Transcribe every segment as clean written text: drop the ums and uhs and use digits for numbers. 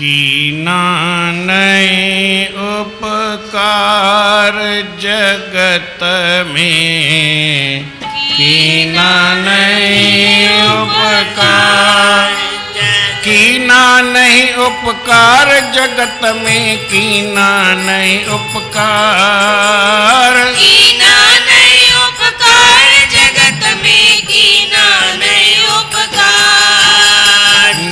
कीना नहीं उपकार जगत में, कीना नहीं उपकार, कीना नहीं उपकार जगत में, कीना नहीं उपकार, कीना नहीं उपकार जगत में, कीना नहीं उपकार।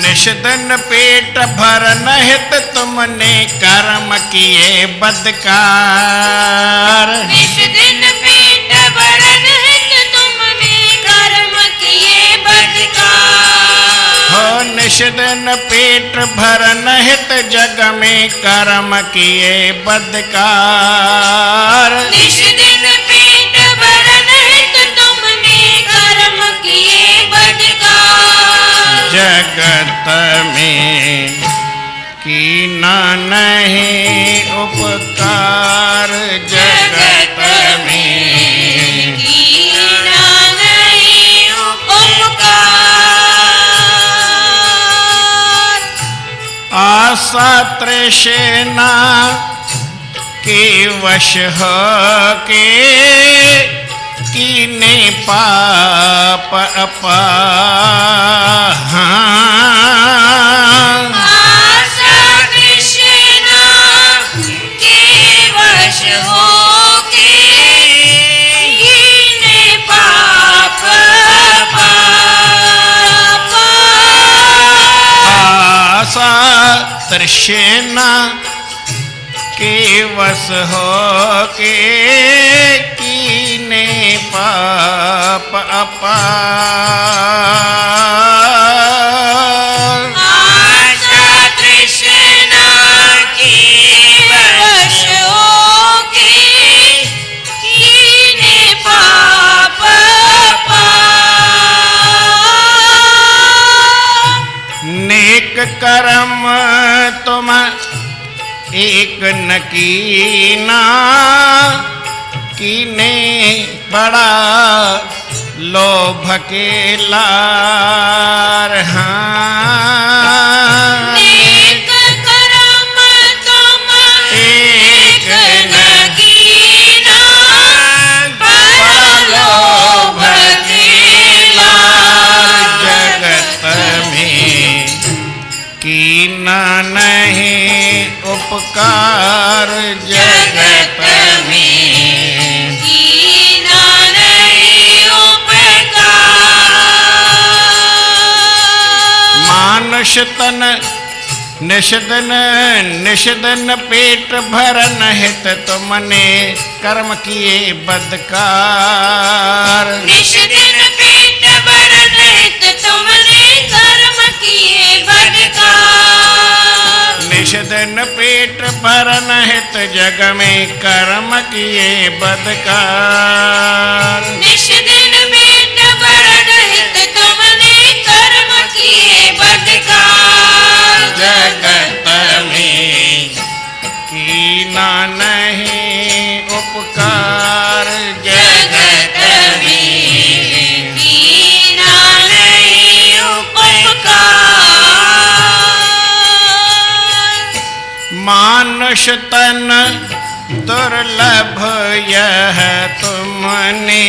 निष्दन पेट भरन हित तुमने कर्म किए बदकार, निष्दिन पेट भरन हित तुमने कर्म किए बदकार। हो निष्दन पेट भरन हित जग में कर्म किए बदकार, निष्दिन पेट भरन हित तुमने कर्म किए बदकार। जगत में कीना नहीं उपकार जगत में, कीना नहीं उपकार। आशा तृष्णा के वश हो के, कीने पाप अपार। आशा तृष्णा के वश होके, कीने पाप अपार। आशा तृष्णा के वश हो के, कीने पाप अपार। आशा तृष्णा के वश होके, कीने पाप अपार। नेक कर्म तुम एक न कीना, कीने बड़ा लोभ के लार। हाँ नेक कर्म तुम एक न कीना, बड़ा लोभ के लार। जगत में कीना नहीं उपकार जगत में, कीना नहीं उपकार। मानुष तन निषदन निषदन पेट भरन हित तुमने कर्म किए बदकार। निष्दिन पेट भरन हित तुमने कर्म किए बदकार। निषदन पेट भरन हित जग में कर्म किए बदकार। निष्दिन पेट भरन हित तुमने कर्म किए बदकार। जगत में कीना नहीं उपकार जगत में कीना नहीं उपकार। मानुष तन दुर्लभ यह तुमने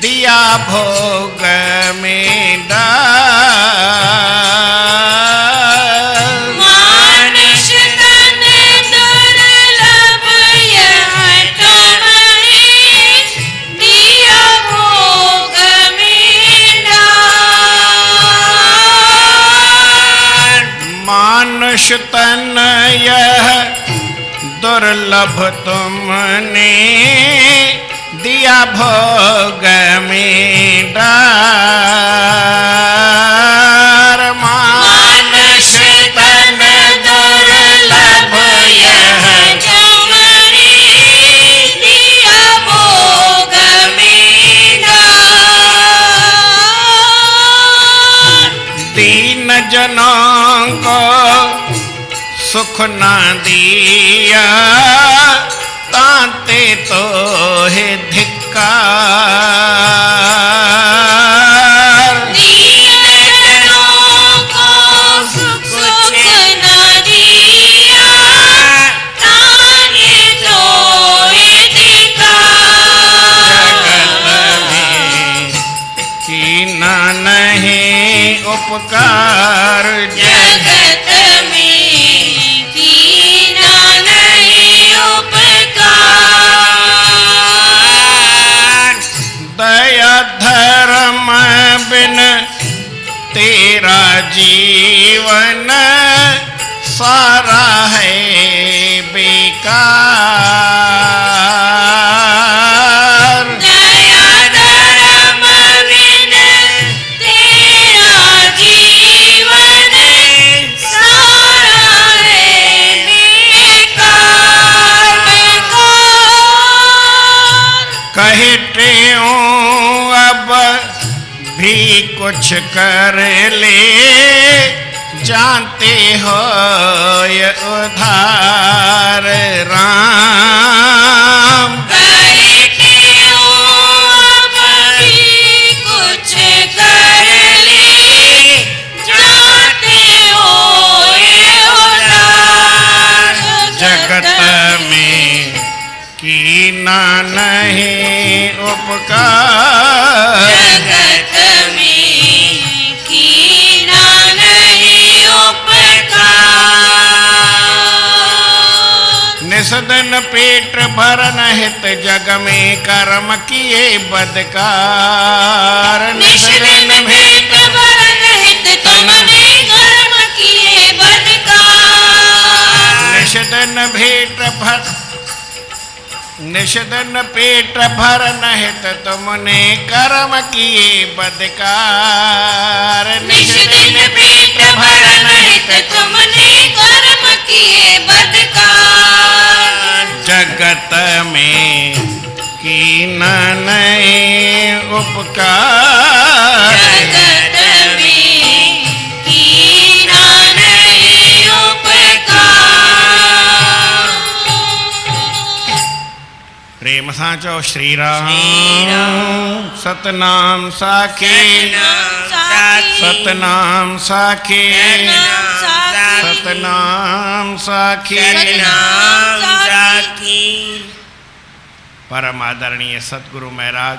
दिया भोग में डाल। मानुष तन दुर्लभ यह तुमने दिया भोग में डाल। मानुष तन यह दुर्लभ तुमने दिया भोग में डार। मानुष तन दुर्लभ यह तुमने दिया भोग में डाल। दीन जनों को सुख ना दिया, ताते तो है धिक्कार। दीन जनों को सुख उपकार। जगत में कीना नहीं उपकार। दया धर्म बिन तेरा जीवन सारा है बेकार। दया धर्म बिन तेरा जीवन सारा है बेकार बेकार। कहते हूँ अब भी कुछ कर ले, जानते हो ये उधार राम। कहते हो अब भी कुछ कर ले, जानते हो ये उधार। जगत में कीना नहीं उपकार। जगत में कीना नहीं उपकार। निसदन पेट भरन हित जग में कर्म किए बदकार। निष्दिन भेंट भरन हित तुमने कर्म किए बदकार। निषदन पेट भरन हित तुमने कर्म किए बदकार। निष्दिन पेट भरन हित तुमने कर्म किए बदकार। जगत में कीना नहीं उपकार। जगत में कीना नहीं उपकार। प्रेम सां चओ श्री राम। राम। सतनाम साखी सतनाम साखी सतनाम साखी। परम आदरणीय सतगुरु महाराज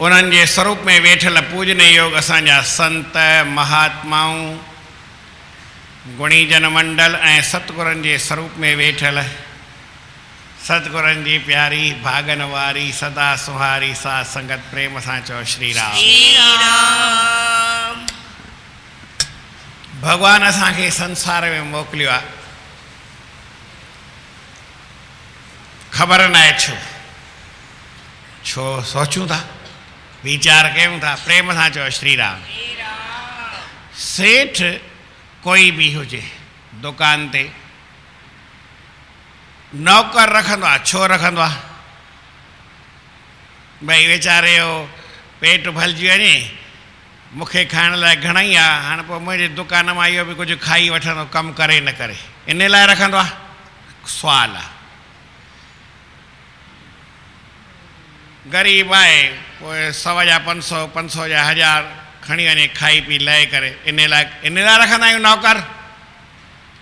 उन्हनि जे स्वरूप में वेठल पूजने योग असांजा संत महात्माऊं गुणीजन मंडल ऐं सतगुरनि जे स्वरूप में वेठल सतगुरनि जी प्यारी भागन वारी सदा सुहारी साध संगत प्रेम सां चओ श्री राम। भगवान असांखे संसार में मोकिलियो आहे, ख़बर न आहे छो सोचूं था वीचार कयूं था। प्रेम सां चओ श्री राम। सेठ कोई भी हुजे दुकान ते नौकर रखंदो आहे, छो रखंदो आहे? भई वीचारे जो पेट भलिजी वञे, मूंखे खाइण लाइ घणेई आहे, हाणे पोइ मुंहिंजे दुकान मां इहो बि कुझु खाई वठंदो, कमु करे न करे, इन लाइ रखंदो आहे? सुवालु आहे। ग़रीब आहे, पोइ 100 जा 500, 500 जा 1000 खणी वञे खाई पी लहे करे, इन लाइ रखंदा आहियूं नौकर।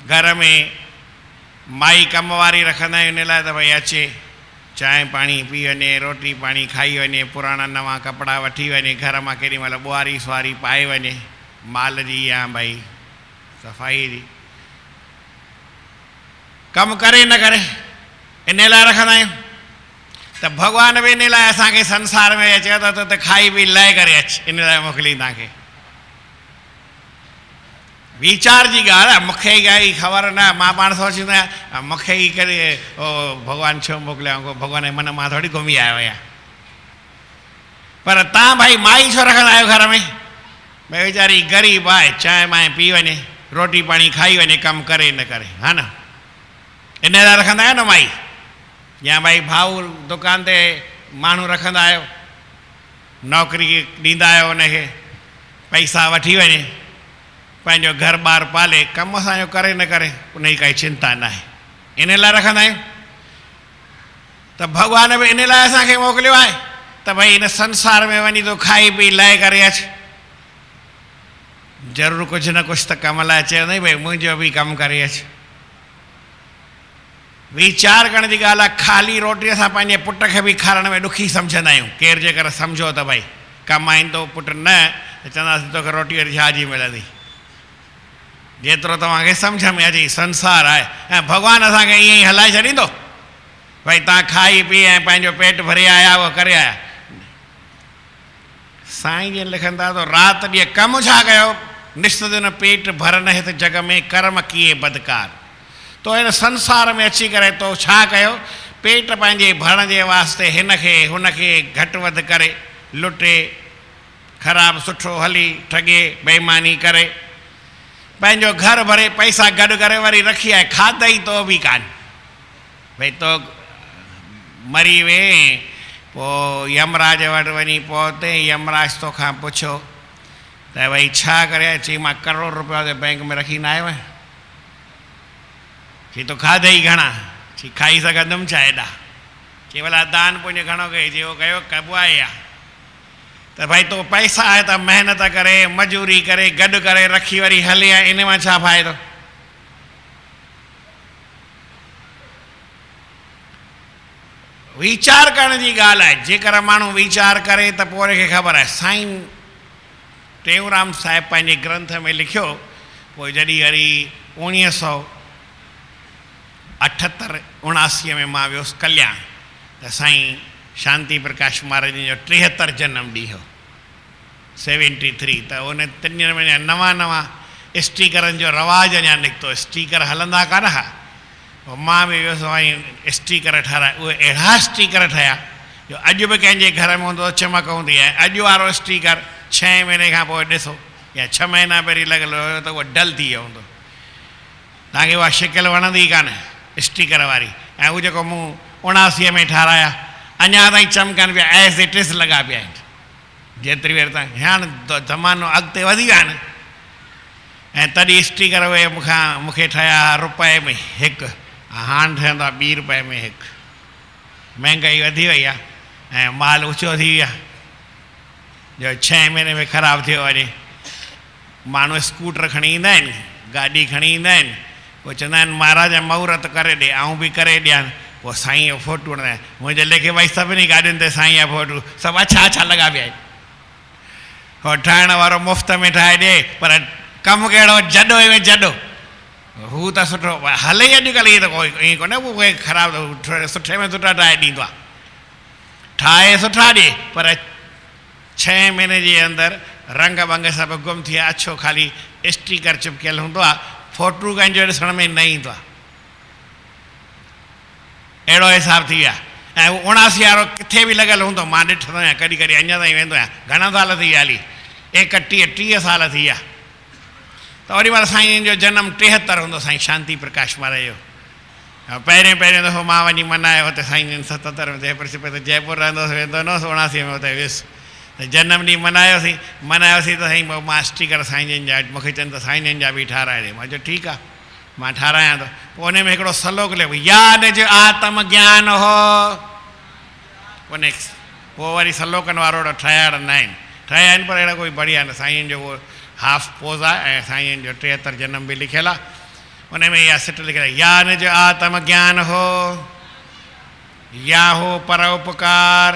घर में माई कम वारी रखंदा आहियूं इन लाइ त भई अचे चांहि पाणी पी वञे, रोटी पाणी खाई वञे, पुराणा नवां कपिड़ा वठी वञे, घर मां केॾी महिल ॿुहारी सुहारी पाए वञे, माल जी या भई सफ़ाई जी कमु करे न करे, इन लाइ रखंदा आहियूं। त भॻवान बि इन लाइ असांखे संसार में अचे त खाई पी लहे करे अचु, इन लाइ मोकिली तव्हांखे। वीचार जी ॻाल्हि आहे, मूंखे ई ख़बर न, मां पाण सोचींदो आहियां मूंखे ई करे भॻवानु छो मोकिलियां, भॻवान जे मन मां थोरी घुमी आयो आहियां। पर तव्हां भई माई छो रखंदा आहियो घर में? भई वीचारी ग़रीब आहे, चांहि वांहि पी वञे, रोटी पाणी खाई वञे, कमु करे न करे, हा न, इन लाइ रखंदा आहियो न माई। या भई भाऊ दुकान ते माण्हू रखंदा आहियो, नौकिरी ॾींदा आहियो हुनखे, पैसा वठी वञे, पंहिंजो घर ॿार पाले, कमु असांजो करे न करे, उनजी काई चिंता न आहे, इन लाइ रखंदा आहियूं। त भॻवान बि इन लाइ असांखे मोकिलियो आहे त भई हिन संसार में वञी तो खाई पी लहे करे अचु। ज़रूरु कुझु न कुझु त कम लाइ चयो न भई मुंहिंजो बि कमु करे अचु। वीचार करण जी ॻाल्हि आहे, ख़ाली रोटीअ सां पंहिंजे पुट खे बि खाराइण में ॾुखी सम्झंदा आहियूं। केरु जेकर सम्झो त भई कमाईंदो पुटु न त चवंदासीं तोखे रोटी वरी छा जी मिलंदी। जेतिरो तव्हांखे सम्झ में अचे संसार आहे। ऐं भॻवानु असांखे ईअं ई हलाए छॾींदो भई तव्हां खाई पी ऐं पंहिंजो पेट भरे आया उहो करे आया। साईं जन लिखंदा तो राति ॾींहुं कमु छा कयो, निश्चित पेट भरन हित जग में कर्म किए बदकार। तो हिन संसार में अची करे तो छा कयो, पेट पंहिंजे भरण जे वास्ते हिनखे हुनखे घटि वधि करे लुटे, ख़राबु सुठो हली ठगे बेईमानी करे पंहिंजो घर भरे पैसा गॾु करे वरी रखी आहे, खाधई तो बि कान। भई तो मरी वे पोइ यमराज वटि वञी पहुते, यमराज तोखां पुछो त भई छा करे, चई मां करोड़ रुपया ते बैंक में रखी न आयो आहियां। चई तो खाधई घणा, चई खाई सघंदुमि छा हेॾा। चई भला दान पुञ घणो कई, चई उहो कयो कबो आहे या। त भाई तो पैसा आहे त महिनत करे मजूरी करे गॾु करे रखी वरी हले आहे, इन मां छा फ़ाइदो। वीचार करण जी ॻाल्हि आहे। जेकर माण्हू वीचार करे त पोइ उनखे ख़बर आहे। साईं टेऊंराम साहिब पंहिंजे ग्रंथ में लिखियो, पोइ जॾहिं वरी 1978-79 में मां वियुसि कल्याण, त साईं शांति प्रकाश महाराज जो 73 जनम ॾींहुं हो, 73। त उन 3 में नवां स्टीकरनि जो रवाजु अञा निकितो, स्टीकर हलंदा कान हुआ। मां बि वियुसि ऐं स्टीकर ठाराए, उहे अहिड़ा स्टीकर ठहिया जो अॼु बि कंहिंजे घर में हूंदो चमक हूंदी आहे। अॼु वारो स्टीकर 6 महीने खां पोइ ॾिसो या 6 महीना पहिरीं लॻल हुयो त उहो डल थी वियो हूंदो, तव्हांखे उहा शिकिल वणंदी कान स्टीकर वारी। ऐं उहो जेको मूं 79 में ठाराया अञा ताईं चमकनि पिया, एज़ इट इज़ लॻा पिया आहिनि जेतिरी देरि ताईं। हाणे ज़मानो अॻिते वधी वियो आहे न, ऐं तॾहिं स्टीकर उहे मूंखे ठहिया रुपए में हिकु, हाणे ठहंदो आहे 2 रुपए में हिकु। महांगाई वधी वई आहे ऐं माल ऊचो थी वियो आहे, जो 6 महीने में ख़राबु थियो वञे। माण्हू स्कूटर खणी ईंदा आहिनि, गाॾी खणी ईंदा आहिनि, पोइ चवंदा आहिनि महाराज महूरत करे ॾे, आऊं बि करे ॾियां। पोइ साईं जो फ़ोटू हणंदा आहिनि, मुंहिंजे लेखे भई सभिनी गाॾियुनि ते साईं जा फ़ोटू सभु अच्छा लॻा पिया आहिनि। हो ठाहिण वारो मुफ़्त में ठाहे ॾे, पर कमु कहिड़ो जॾो में जॾो। हू त सुठो हले ई अॼुकल्ह, इहे त कोई ईअं कोन्हे उहे ख़राबु सुठे में सुठा ठाहे ॾींदो आहे, ठाहे सुठा ॾे, पर 6 महीने जे अंदरि रंग भंग सभु गुम थी विया, अछो ख़ाली स्टीकर चिपकियल हूंदो आहे, फ़ोटू कंहिंजो ॾिसण में न ईंदो आहे। अहिड़ो हिसाबु थी विया। ऐं उहो 79 वारो किथे बि लॻल हूंदो, मां ॾिठो आहियां, कॾहिं कॾहिं अञा ताईं वेंदो आहियां। घणा साल थी विया हली, 31-30 साल थी विया। त ओॾी महिल साईं जो जनम 73 हूंदो, साईं शांति प्रकाश महाराज जो। पहिरें दफ़ो मां वञी मनायो हुते, साईं जन 77 में त जयपुर रहंदो हुउसि, वेंदो न हुउसि, 79 में हुते वियुसि। त जनम ॾींहुं मनायोसीं त साईं मां स्टीकर साईं जन जा, मूंखे चवनि त साईं जन जा बि ठाराए ॾे। मां चयो ठीकु आहे, मां ठारायां थो। पोइ उन में हिकिड़ो सलोक लिखियो, याद जो आत्म ज्ञान हो। पोइ वरी सलोकनि वारो ठहिया न आहिनि, ठहिया आहिनि पर अहिड़ा कोई बढ़िया न। साईं जो उहो हाफ पोज़ आहे ऐं साईं जो 73 जनम बि लिखियलु आहे। उन में इहा सिट लिखियलु आहे, यान जो आत्म ज्ञान हो, या हो परोपकार,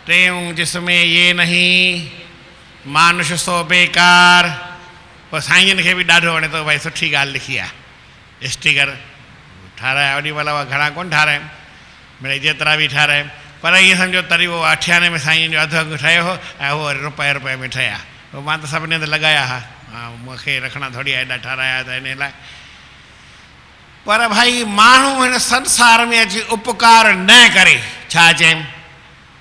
टेऊं जिसमें ये नहीं, मानुष सो बेकार। पोइ साईं जन खे बि ॾाढो वणे थो, भई सुठी ॻाल्हि लिखी आहे। स्टीकर ठाराया, ओॾी महिल उहा घणा कोन ठारायमि, मिड़ई जेतिरा बि ठारायमि, पर ईअं सम्झो तॾहिं उहो 98 में साईं जो अधु अघु ठहियो हो ऐं उहो रुपए में ठहिया। पोइ मां त सभिनी हंधि लॻाया हा, मूंखे रखणा थोरी आहे, एॾा ठाराया त इन लाइ। पर भाई माण्हू हिन संसार में अची उपकार न करे, छा चयमि,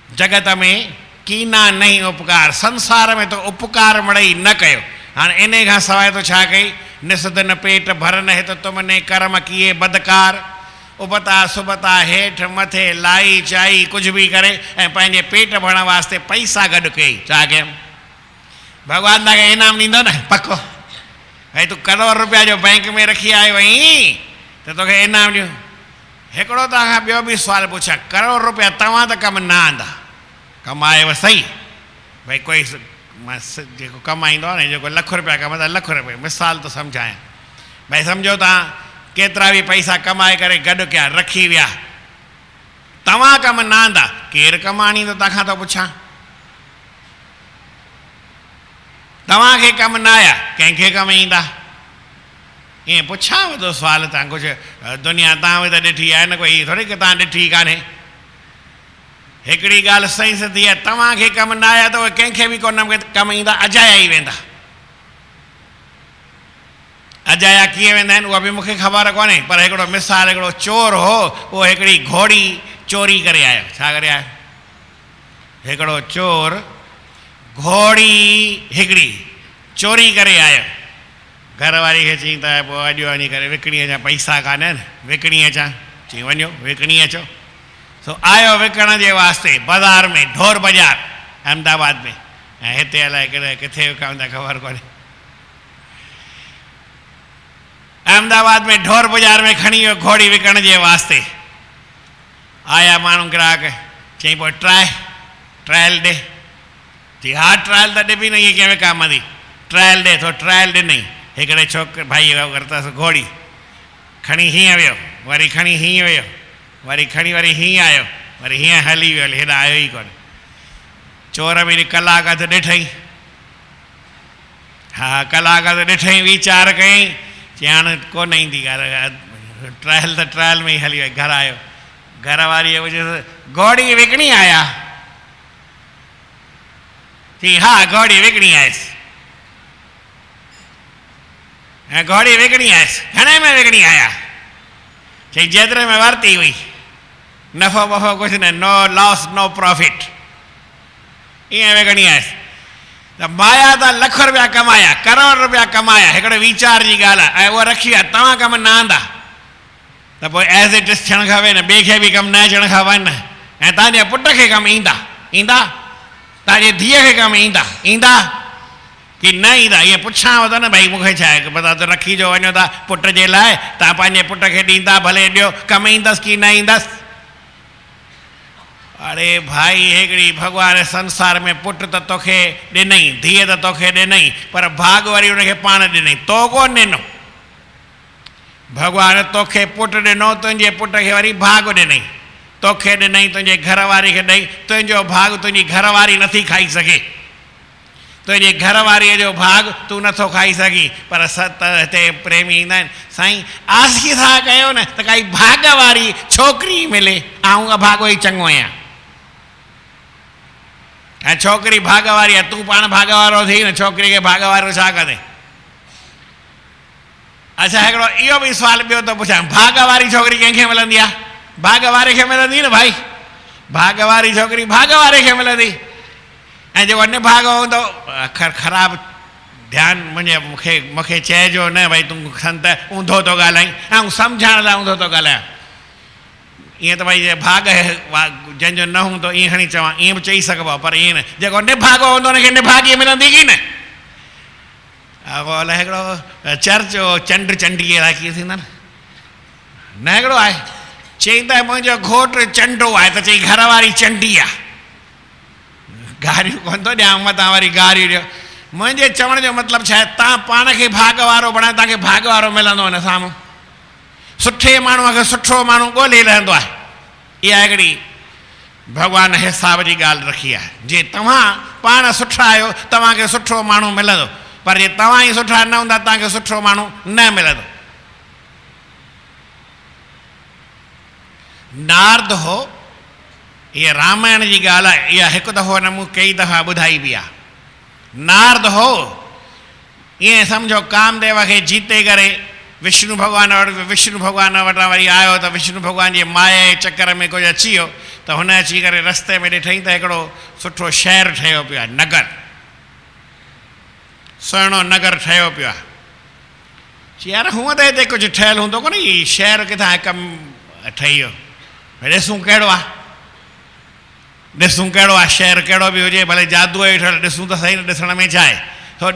जगत में कीना नहीं उपकार, संसार में तो उपकार मड़ई न कयो। हाणे इन खां सवाइ तो छा कई, निसदन पेट भरन हित तुमने कर्म किए बदकार। उबता सुबता हेठि मथे लाई चाई कुझु बि करे ऐं पंहिंजे पेट भरण वास्ते पैसा गॾु कई। छा कयमि, भॻवानु तव्हांखे इनाम ॾींदो न पको। भई तूं करोड़ रुपया जो बैंक में रखी आयो वहीं त तोखे इनाम ॾियूं। हिकिड़ो तव्हांखां ॿियो बि सुवालु पुछां, करोड़ रुपया तव्हां त कमु न आंदा, कमायव सही। भई कोई जेको कमाईंदो आहे न, जेको ₹1 रुपया कमाईंदो आहे, ₹1 रुपया मिसाल थो सम्झायां। भई सम्झो तव्हां केतिरा बि पैसा कमाए करे गॾु कया रखी विया, तव्हां कमु न आंदा, केरु कमु आणींदो तव्हांखां थो पुछां। तव्हांखे कमु न आया कंहिंखे कमु ईंदा? ईअं पुछांव थो सुवाल, तव्हां कुझु दुनिया तव्हां बि त ॾिठी आहे न, कोई थोरी की तव्हां ॾिठी कान्हे। हिकिड़ी ॻाल्हि सही सिधी आहे, तव्हांखे कमु न आया त उहे कंहिंखे बि कोन कमु ईंदा, अजाया ई वेंदा। अजाया कीअं वेंदा आहिनि उहा बि मूंखे ख़बर कोन्हे, पर हिकिड़ो मिसाल, हिकिड़ो चोर हो, उहो हिकिड़ी घोड़ी चोरी करे आयो। छा करे आयो? हिकिड़ो चोर घोड़ी हिकिड़ी चोरी करे आयो। घरवारी खे चई त पोइ अॼु वञी करे विकिणी अचां, पैसा कान आहिनि, विकिणी अचां। चई वञो विकिणी अचो। सो आयो विकण जे वास्ते बाज़ार में, ढोर बाज़ार अहमदाबाद में। ऐं हिते अलाए कहिड़े किथे विकामंदा ख़बर कोन्हे। अहमदाबाद में ढोर बाज़ार में खणी वियो घोड़ी विकण जे वास्ते। आया माण्हू ग्राहक, चई पोइ ट्रायल ॾे। चई हा ट्रायल त ॾिबी न, इहे कीअं विकामंदी, ट्रायल ॾे। थो ट्रायल ॾिनई। हिकिड़े छोकिरे भाई वरितसि घोड़ी, खणी हीअं वियो, वरी खणी हीअं वियो, वरी खणी वरी हीअं आयो, वरी हीअं हली वियो, हेॾा आयो ई कोन्हे। चोर बि कलाक अधु ॾिठई, हा कलाक अधु ॾिठई, वीचार कयईं, चई हाणे कोन ईंदी ट्रायल त ट्रायल में ई हली वई। घर आयो, घर वारीअ पुछियोसि घोड़ी विकिणी आया? चई हा घोड़ी विकिणी आयसि। ऐं घोड़ी विकिणी आयसि, घणे में विकिणी आया? चई जेतिरे में वरिती हुई, नफ़ो वफ़ो कुझु न, नो लॉस नो प्रॉफिट, ईअं विकिणी आयसि। त माया त लख रुपया कमाया, करोड़ रुपया कमाया, हिकिड़े वीचार जी ॻाल्हि आहे, ऐं उहा रखी आहे, तव्हां कमु न आंदा त पोइ एज़ इट इज़ थियणु खपे न, ॿिए खे बि कमु न अचणु खपनि न। ऐं तव्हांजे पुट खे कमु ईंदा, तव्हांजे धीअ खे कमु ईंदा कि न ईंदा? ईअं पुछांव थो न भई मूंखे छा आहे पता, त रखी जो वञो था पुट जे लाइ, तव्हां पंहिंजे पुट खे ॾींदा, भले ॾियो, कमु ईंदसि की न ईंदसि? अरे भाई हिकिड़ी भॻवान संसार में पुट त तोखे ॾिनई, धीअ त तोखे ॾिनई, पर भाग वरी हुनखे पाण ॾिनई, तो कोन ॾिनो। भॻवान तोखे पुट ॾिनो, तुंहिंजे पुट खे वरी भाग ॾिनई, तोखे ॾिनई, तुंहिंजे घरवारी खे ॾेई। तुंहिंजो भाग तुंहिंजी घरवारी नथी खाई सघे, तुंहिंजी घरवारीअ जो भाग तूं नथो खाई सघीं। पर सत हिते प्रेमी ईंदा आहिनि, साईं आसी था कयो न त काई भाग वारी छोकिरी मिले, आऊं अभागो ई चङो आहियां। ऐं छोकिरी भाग वारी आहे, तूं पाण भाग वारो थी न, छोकिरी खे भाग वारो छा कंदे? अच्छा हिकिड़ो इहो बि सुवाल ॿियो थो पुछां, भाग वारी छोकिरी कंहिंखे मिलंदी आहे? भाग वारे खे मिलंदी न भाई, भाग वारी छोकिरी भाग वारे खे मिलंदी। ऐं जेको निभाग हूंदो, ख़राबु ध्यानु मूंखे चइजो न भई तूं संत ऊंधो थो ॻाल्हाईं, ऐं सम्झण लाइ ऊंधो थो ॻाल्हायां। ईअं त भई भाग जंहिंजो न हूंदो ईअं खणी चवां, ईअं बि चई सघिबो आहे, पर ईअं न, जेको निभागो हूंदो हुनखे निभागी मिलंदी की न? अलाए हिकिड़ो चर्च चंड चंडीअ लाइ कीअं थींदा न हिकिड़ो आहे, चई त मुंहिंजो घोटु चंडो आहे, त चई घरवारी चंडी आहे। गारियूं कोन थो ॾियां, मथां वरी गारियूं ॾियो। मुंहिंजे चवण जो मतिलबु छा आहे, तव्हां पाण खे भाग वारो बणायो, तव्हांखे भाग वारो मिलंदो हिन साम्हूं। सुठे माण्हूअ खे सुठो माण्हू ॻोल्हे रहंदो आहे। इहा हिकिड़ी भॻवान हिसाब जी ॻाल्हि रखी आहे। जे तव्हां पाण सुठा आहियो, तव्हांखे सुठो माण्हू मिलंदो, पर जे तव्हां ई सुठा न हूंदा, तव्हांखे सुठो माण्हू न मिलंदो। नारद हो, इहा रामायण जी ॻाल्हि आहे, इहा हिकु दफ़ो न मूं कई दफ़ा ॿुधाई बि आहे। नारद हो, ईअं सम्झो कामदेव खे जीते करे विष्णु भॻवान वटां वरी आयो, त विष्णु भॻवान जी माया जे चकर में कुझु अची वियो, त हुन अची करे रस्ते में ॾिठईं त हिकिड़ो सुठो शहरु ठहियो पियो आहे, नगर, सुहिणो नगर ठहियो पियो आहे। चई यार हूअं त हिते कुझु ठहियलु हूंदो कोन, हीउ शहरु किथां कमु ठही वियो, ॾिसूं कहिड़ो आहे, ॾिसूं कहिड़ो आहे, शहरु कहिड़ो बि हुजे, भले जादूअ जो ठहियलु, ॾिसूं त सही न, ॾिसण में छा आहे। थो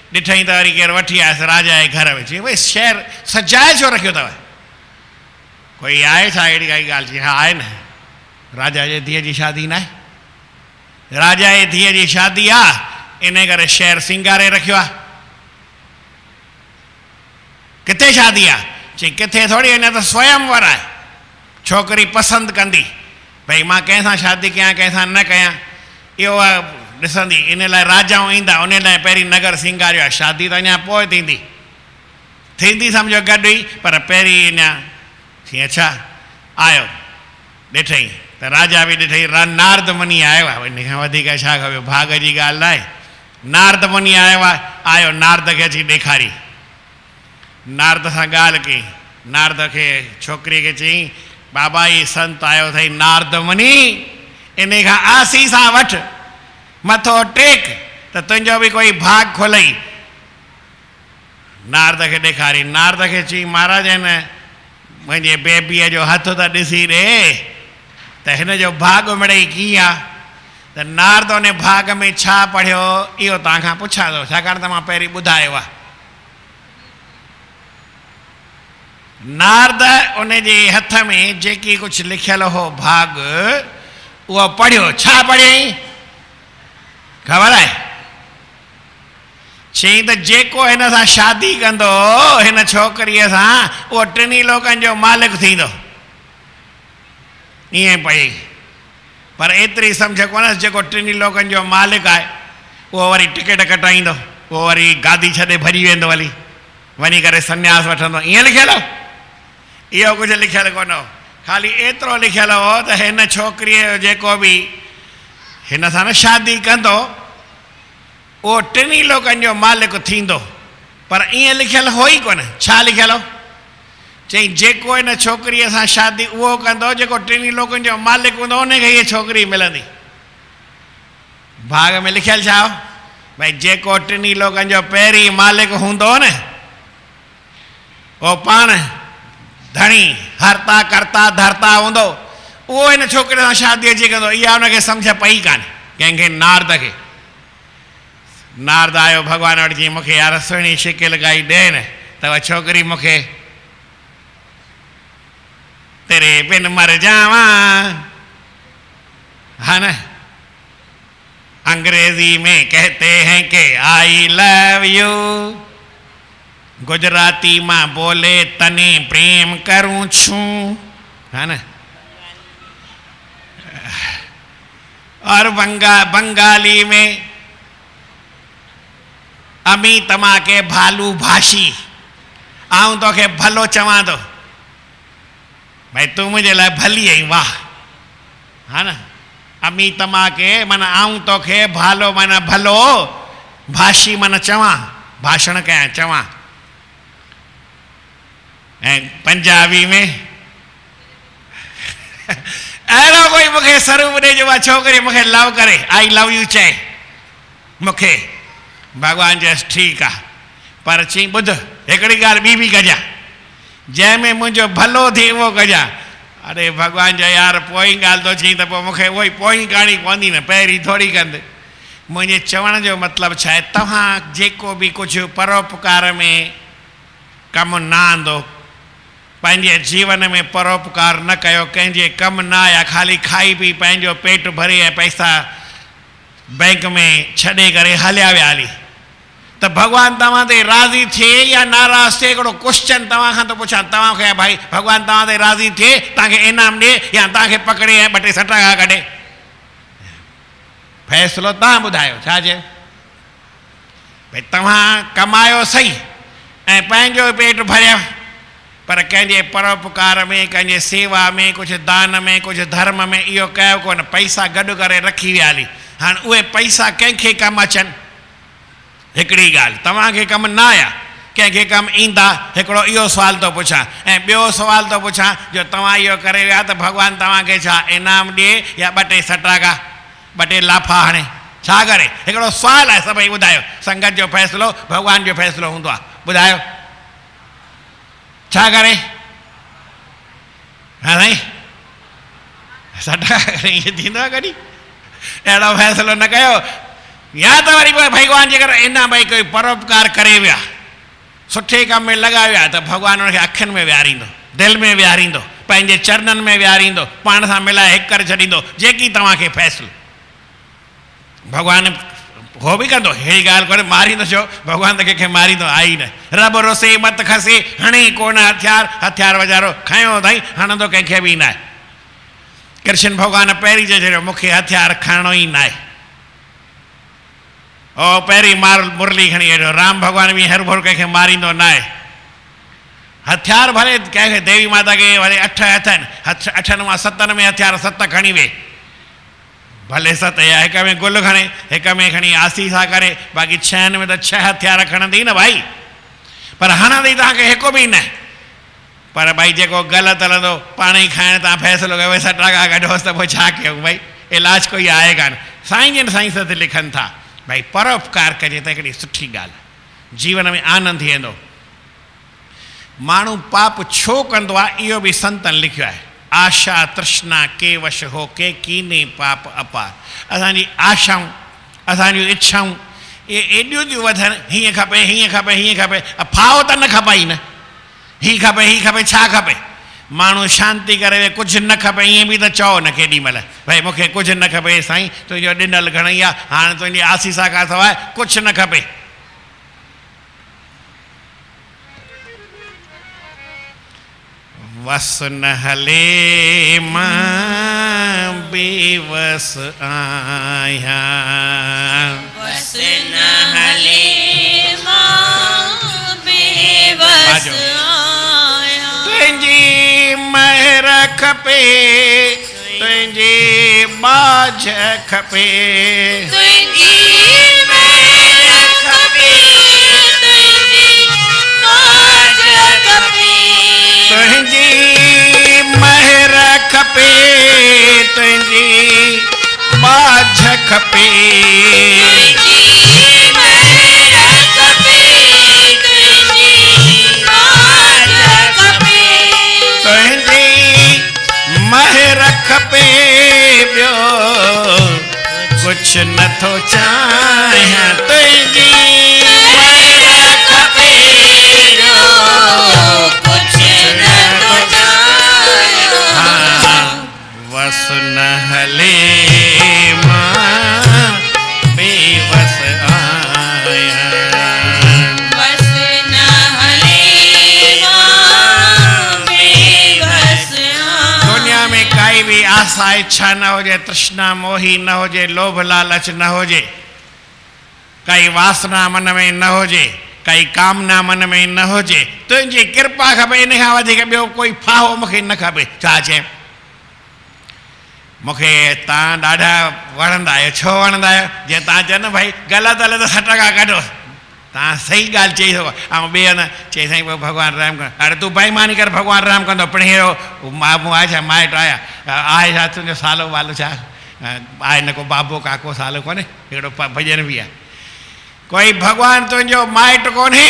ॾिठईं त वरी केरु वठी आयसि राजा जे घर में। चई भई शहरु सजाए छो रखियो अथव, कोई आहे छा अहिड़ी काई ॻाल्हि? चई हा आहे न, राजा जे धीअ जी शादी न आहे, राजा जे धीअ जी शादी आहे, इन करे शहरु सिंगारे रखियो आहे। किथे शादी आहे? चई किथे थोरी, अञा त स्वयंवर आहे, छोकिरी पसंदि कंदी भई मां कंहिंसां शादी कयां कंहिंसां न कयां। इहो ॾिसंदी, इन लाइ राजाऊं ईंदा, उन लाइ पहिरीं नगर सिंगारियो आहे। शादी त अञा पोइ थींदी सम्झो गॾु ई, पर पहिरीं अञा हीअं छा आयो ॾिठई त राजा बि ॾिठई, नारद मुनि आयो आहे, इन खां वधीक छा खपे, भाग जी ॻाल्हि आहे। नारद मुनि आयो आहे, आयो नारद खे अची ॾेखारी, नारद सां ॻाल्हि कई, नारद खे छोकिरीअ खे चई बाबा ही संत आयो अथई नारद मुनि, इन खां आसीसा वठि, मथो टेक त तुंहिंजो बि कोई भाग खोलई। नारद खे ॾेखारी, नारद खे चई महाराज हिन मुंहिंजे बेबीअ जो हथु त ॾिसी ॾे त हिन जो भाग मिड़ई कीअं आहे। त नारद उन भाग में छा पढ़ियो इहो तव्हां खां पुछां थो, छाकाणि त मां पहिरीं ॿुधायो आहे। नारद उन जे हथ में जेकी कुझु लिखियलु हो भाग उहो पढ़ियो, छा पढ़ियईं ख़बर आहे? चई त जेको हिन सां शादी कंदो हिन छोकिरीअ सां उहो टिनी लोकनि जो मालिक थींदो, ईअं पढ़ियईं। पर एतिरी सम्झ कोन्हसि जेको टिनी लोकनि जो मालिक आहे उहो वरी टिकट कटाईंदो, उहो वरी गादी छॾे भॼी वेंदो, वञी करे संन्यास वठंदो, ईअं लिखियलु हो? इहो कुझु लिखियलु कोन हो, ख़ाली एतिरो लिखियलु हो त हिन छोकिरीअ जो जेको बि हिन सां न शादी कंदो उहो टिनी लोकनि जो मालिक थींदो। पर ईअं लिखियलु हो ई कोन। छा लिखियलु हो? चई जेको हिन छोकिरीअ सां शादी उहो कंदो जेको टिनी लोकनि जो मालिक हूंदो, उनखे हीअ छोकिरी मिलंदी। भाग में लिखियलु छा हो? भई जेको टिनी लोकनि जो पहिरीं मालिक हूंदो न उहो पाण धणी हरता करता धरता हूंदो, उहो हिन छोकिरे सां शादी अची कंदो। इहा हुनखे सम्झ पई कान कंहिंखे, नारद खे। नारद आयो भॻवान वटि, जीअं मूंखे यार सुहिणी शिकिल काई ॾे न त उहा छोकिरी मूंखे तेरे बिन मर जावा, हा न। अंग्रेजी में कहते हैं कि आई लव यू, गुजराती मां बोले तने प्रेम करूं छू, है ना। और बंगाली में अमी तमा के भालू भाषी, आऊं तो के भलो चवां तो भाई तू मुझे लाइ भली आई, वाह, है ना। अमी तमा के माना आऊं तो के भालो माना भलो, भाषी माना चवां, भाषण कयां चवां। ऐं पंजाबी में अहिड़ो कोई मूंखे स्वरूप ॾे जो आहे छोकिरी मूंखे लव करे, आई लव यू चए मूंखे। भॻवान चयसि ठीकु आहे, पर चई ॿुध हिकिड़ी ॻाल्हि ॿी बि कजां, जंहिंमें मुंहिंजो भलो थिए उहो कजां। अरे भॻवान जो यार पोइ ॻाल्हि थो चई त पोइ मूंखे उहो ई पोइ करणी पवंदी न, पहिरीं थोरी कंदे। मुंहिंजे चवण जो मतिलबु छा आहे, तव्हां जेको बि कुझु परोपकार में कमु न आंदो, पंहिंजे जीवन में परोपकार न कयो, कंहिंजे कमु न आया, ख़ाली खाई पी पंहिंजो पेट भरे ऐं पैसा बैंक में छॾे करे हलिया विया हली, त भॻवानु तव्हां ते राज़ी थिए या नाराज़ थिए? हिकिड़ो क्वेश्चन तव्हां खां थो पुछां, तव्हांखे भाई भॻवानु तव्हां ते राज़ी थिए, तव्हांखे इनाम ॾिए या तव्हांखे पकड़े ऐं ॿ टे सटा कढे? फ़ैसिलो तव्हां ॿुधायो छा चए। भई तव्हां कमायो सही ऐं पंहिंजो पेट भरिया, पर कंहिंजे परोपकार में, कंहिंजे सेवा में, कुझु दान में, कुझु धर्म में इहो कयो कोन, पैसा गॾु करे रखी विया हली। हाणे उहे पैसा कंहिंखे कमु अचनि? हिकिड़ी ॻाल्हि, तव्हांखे कमु न आया, कंहिंखे कमु ईंदा? हिकिड़ो इहो सुवाल थो पुछां। ऐं ॿियो सुवाल थो पुछां, जो तव्हां इहो करे विया त भॻवानु तव्हांखे छा इनाम ॾिए या ॿ टे सटाका, ॿ टे लाफा हणे, छा करे? हिकिड़ो सुवाल आहे, सभई ॿुधायो। संगत जो फ़ैसिलो भॻवान जो फ़ैसिलो हूंदो आहे, ॿुधायो छा करे? हा साईं, सटा करे ईअं थींदो आहे कॾहिं? अहिड़ो फ़ैसिलो न कयो। या त वरी भॻवान जेकर इन भई कोई परोपकार करे विया, सुठे कम में लॻाया विया, त भॻवानु हुनखे अखियुनि में विहारींदो, दिलि में विहारींदो, पंहिंजे चरणनि में विहारींदो, पाण सां मिलाए हिकु करे छॾींदो, जेकी तव्हांखे फ़ैसिलो। भॻवानु हो बि कंदो, अहिड़ी ॻाल्हि कोन्हे मारींदो छो, भॻवानु त कंहिंखे मारींदो आई न। रब रोसे मत खसे, हणे कोन हथियार वजारो खयो अथई, हणंदो कंहिंखे बि न आहे। कृष्ण भॻवानु पहिरीं चए छॾियो मूंखे हथियार खणणो ई न आहे, ओ पहिरीं मुरली खणी वेठो, राम भॻवान बि हर भर कंहिंखे मारींदो न आहे। हथियार भले कंहिंखे देवी माता खे वरी 8 हथ आहिनि, 8 मां 7 में हथियार 7 खणी वे, भले 7 या हिक में गुल खणे, हिक में खणी आसी सां करे, बाक़ी 6 में त 6 हथियार खणंदी न भाई, पर हणंदी तव्हांखे हिकु बि न। पर भाई जेको ग़लति हलंदो पाण ई खाइण तव्हां फ़ैसिलो कयो वैसा टाका कढोसि त पोइ छा कयूं भाई, इलाज कोई आहे कान। साईं जन साईं ते लिखनि था भाई परोपकार कजे त हिकिड़ी सुठी ॻाल्हि, जीवन में आनंद थी वेंदो। माण्हू पाप छो कंदो आहे इहो बि संतनि लिखियो आहे। आशा तृष्णा के वश हो के कीने पाप अपार। असांजी आशाऊं, असांजूं इच्छाऊं इहे एॾियूं थियूं वधनि, हीअं खपे हीअं खपे हीअं खपे, फाओ त न खपाई न, हीअ खपे छा खपे। माण्हू शांती करे वे, कुझु न खपे ईअं बि त चओ न केॾी महिल, भाई मूंखे कुझु न खपे साईं, तुंहिंजो ॾिनल घणई आहे, हाणे तुंहिंजी आसीसा खां सवाइ कुझु न खपे। वस न हले मां बेवस आहियां, वस न हले मां बेवस आहियां। तुंहिंजी महर खपे, तुंहिंजी बाझ खपे, तुंहिंजी महर खपे, तुंहिंजी बाझ खपे, तुंहिंजी महर खपे, तुंहिंजी बाझ खपे, तुंहिंजी महर खपे, तुंहिंजी बाझ खपे, तुंहिंजी महर खपे, ॿियो कुझु नथो चाहियां। तुंहिंजी महर खपे, ॿियो कुझु नथो चाहियां। वस न हले मां बेवस आहियां, वस न हले मां बेवस आहियां। दुनिया में काई भी आशा इच्छा न हो, तृष्णा मोही न हो, लोभ लालच न हो, काई वासना मन में न हो, काई कामना मन में न हो, तुंहिंजी कृपा खपे, इन खां वधीक ॿियो कोई फाहो मूंखे न खपे। छा चए, मूंखे तव्हां ॾाढा वणंदा आहियो। छो वणंदा आहियो? जीअं तव्हां चयो न भाई ग़लति हले त 6 टका कढो, तव्हां सही ॻाल्हि चई सघो। ऐं ॿिए न चई साईं पोइ भॻवानु राम कंदो, हाणे तूं बेईमानी कर भॻवानु राम कंदो, पिण मामू आहे छा, माइट आया आहे छा, तुंहिंजो सालो वालो छा आहे, न को बाबो काको सालो कोन्हे, हिकिड़ो भॼन बि आहे, कोई भॻवानु तुंहिंजो माइट कोन्हे,